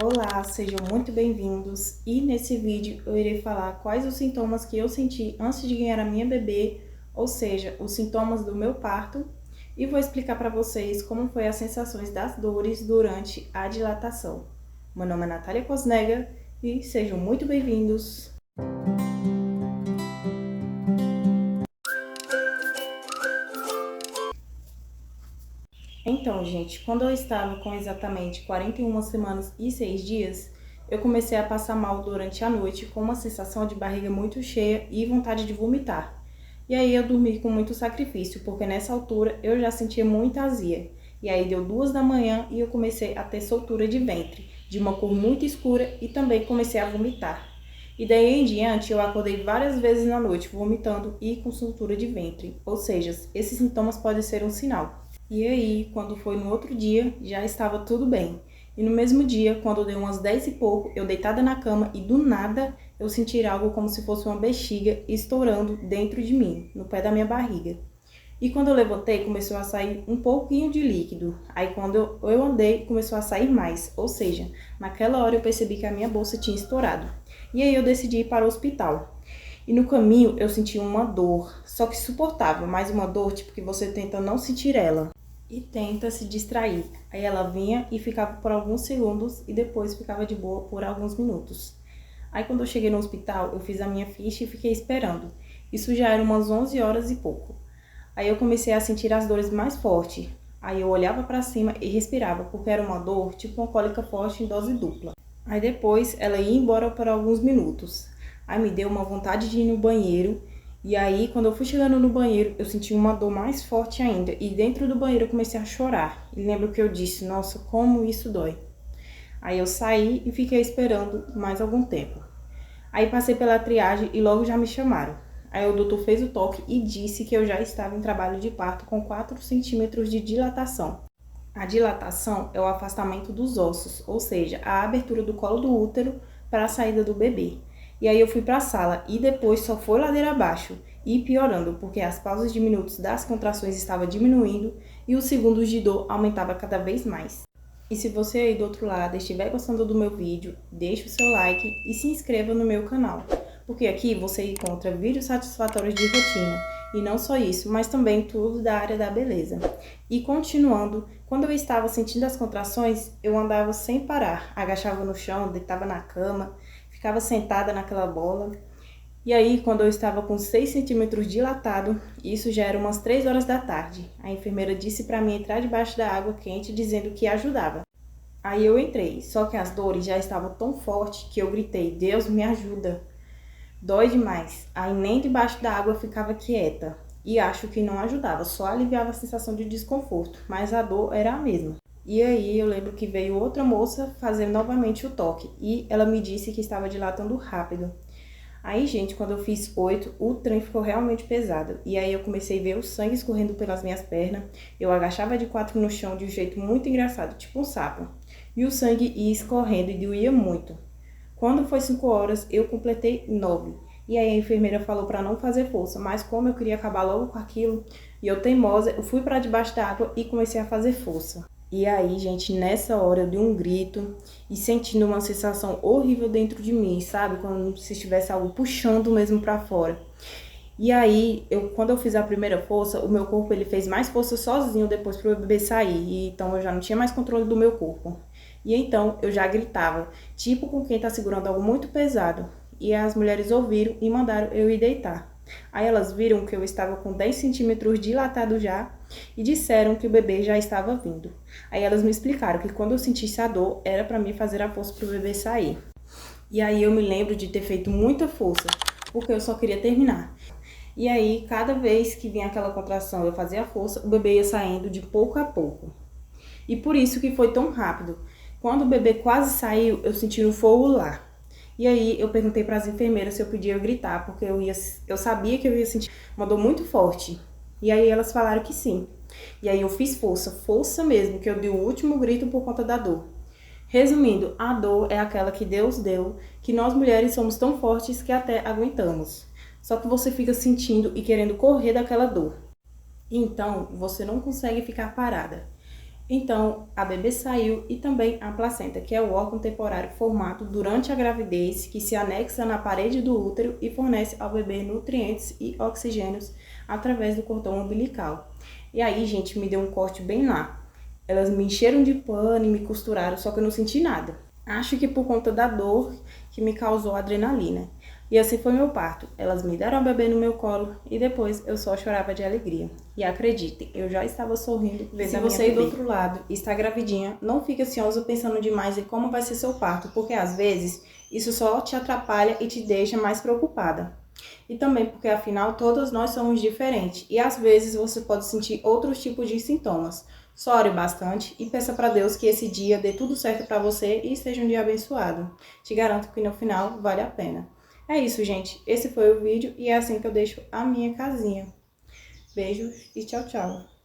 Olá, sejam muito bem-vindos e nesse vídeo eu irei falar quais os sintomas que eu senti antes de ganhar a minha bebê, ou seja, os sintomas do meu parto, e vou explicar para vocês como foi as sensações das dores durante a dilatação. Meu nome é Natália Cosnega e sejam muito bem-vindos! Então, gente, quando eu estava com exatamente 41 semanas e 6 dias, eu comecei a passar mal durante a noite com uma sensação de barriga muito cheia e vontade de vomitar. E aí eu dormi com muito sacrifício, porque nessa altura eu já sentia muita azia. E aí deu 2 da manhã e eu comecei a ter soltura de ventre, de uma cor muito escura e também comecei a vomitar. E daí em diante eu acordei várias vezes na noite vomitando e com soltura de ventre, ou seja, esses sintomas podem ser um sinal. E aí, quando foi no outro dia, já estava tudo bem. E no mesmo dia, quando deu umas 10 e pouco, eu deitada na cama e do nada eu senti algo como se fosse uma bexiga estourando dentro de mim, no pé da minha barriga. E quando eu levantei, começou a sair um pouquinho de líquido. Aí quando eu andei, começou a sair mais. Ou seja, naquela hora eu percebi que a minha bolsa tinha estourado. E aí eu decidi ir para o hospital. E no caminho eu senti uma dor, só que suportável, mas uma dor tipo que você tenta não sentir ela e tenta se distrair. Aí ela vinha e ficava por alguns segundos e depois ficava de boa por alguns minutos. Aí quando eu cheguei no hospital, eu fiz a minha ficha e fiquei esperando. Isso já era umas 11 horas e pouco. Aí eu comecei a sentir as dores mais fortes. Aí eu olhava para cima e respirava, porque era uma dor tipo uma cólica forte em dose dupla. Aí depois ela ia embora por alguns minutos. Aí me deu uma vontade de ir no banheiro. E aí, quando eu fui chegando no banheiro, eu senti uma dor mais forte ainda. E dentro do banheiro eu comecei a chorar. E lembro que eu disse, nossa, como isso dói. Aí eu saí e fiquei esperando mais algum tempo. Aí passei pela triagem e logo já me chamaram. Aí o doutor fez o toque e disse que eu já estava em trabalho de parto com 4 centímetros de dilatação. A dilatação é o afastamento dos ossos, ou seja, a abertura do colo do útero para a saída do bebê. E aí eu fui para a sala e depois só foi ladeira abaixo e piorando, porque as pausas de minutos das contrações estavam diminuindo e os segundos de dor aumentava cada vez mais. E se você aí do outro lado estiver gostando do meu vídeo, deixe o seu like e se inscreva no meu canal, porque aqui você encontra vídeos satisfatórios de rotina, e não só isso, mas também tudo da área da beleza. E continuando, quando eu estava sentindo as contrações, eu andava sem parar, agachava no chão, deitava na cama, ficava sentada naquela bola. E aí, quando eu estava com 6 centímetros dilatado, isso já era umas 3 horas da tarde, a enfermeira disse para mim entrar debaixo da água quente, dizendo que ajudava. Aí eu entrei, só que as dores já estavam tão fortes que eu gritei, Deus me ajuda. Dói demais. Aí nem debaixo da água eu ficava quieta. E acho que não ajudava, só aliviava a sensação de desconforto, mas a dor era a mesma. E aí eu lembro que veio outra moça fazer novamente o toque e ela me disse que estava dilatando rápido. Aí, gente, quando eu fiz 8, o trem ficou realmente pesado. E aí eu comecei a ver o sangue escorrendo pelas minhas pernas. Eu agachava de 4 no chão de um jeito muito engraçado, tipo um sapo. E o sangue ia escorrendo e doía muito. Quando foi 5 horas, eu completei 9. E aí a enfermeira falou para não fazer força, mas como eu queria acabar logo com aquilo, e eu teimosa, eu fui para debaixo da água e comecei a fazer força. E aí, gente, nessa hora eu dei um grito e sentindo uma sensação horrível dentro de mim, sabe? Como se estivesse algo puxando mesmo para fora. E aí, quando eu fiz a primeira força, o meu corpo ele fez mais força sozinho depois para o bebê sair. E então eu já não tinha mais controle do meu corpo. E então eu já gritava, tipo com quem tá segurando algo muito pesado. E as mulheres ouviram e mandaram eu ir deitar. Aí elas viram que eu estava com 10 centímetros dilatado já e disseram que o bebê já estava vindo. Aí elas me explicaram que quando eu sentisse a dor, era para mim fazer a força para o bebê sair. E aí eu me lembro de ter feito muita força, porque eu só queria terminar. E aí, cada vez que vinha aquela contração, eu fazia força, o bebê ia saindo de pouco a pouco. E por isso que foi tão rápido. Quando o bebê quase saiu, eu senti um fogo lá. E aí eu perguntei para as enfermeiras se eu podia gritar, porque eu sabia que eu ia sentir uma dor muito forte. E aí elas falaram que sim. E aí eu fiz força, força mesmo, que eu dei o último grito por conta da dor. Resumindo, a dor é aquela que Deus deu, que nós mulheres somos tão fortes que até aguentamos. Só que você fica sentindo e querendo correr daquela dor. Então, você não consegue ficar parada. Então, a bebê saiu e também a placenta, que é o órgão temporário formado durante a gravidez, que se anexa na parede do útero e fornece ao bebê nutrientes e oxigênios através do cordão umbilical. E aí, gente, me deu um corte bem lá. Elas me encheram de pano e me costuraram, só que eu não senti nada. Acho que por conta da dor que me causou a adrenalina. E assim foi meu parto. Elas me deram a bebê no meu colo e depois eu só chorava de alegria. E acreditem, eu já estava sorrindo vendo a minha bebê. Se você aí do outro lado está gravidinha, não fique ansioso pensando demais em como vai ser seu parto, porque às vezes isso só te atrapalha e te deixa mais preocupada. E também porque afinal todas nós somos diferentes e às vezes você pode sentir outros tipos de sintomas. Só ore bastante e peça para Deus que esse dia dê tudo certo para você e seja um dia abençoado. Te garanto que no final vale a pena. É isso, gente. Esse foi o vídeo e é assim que eu deixo a minha casinha. Beijos e tchau, tchau.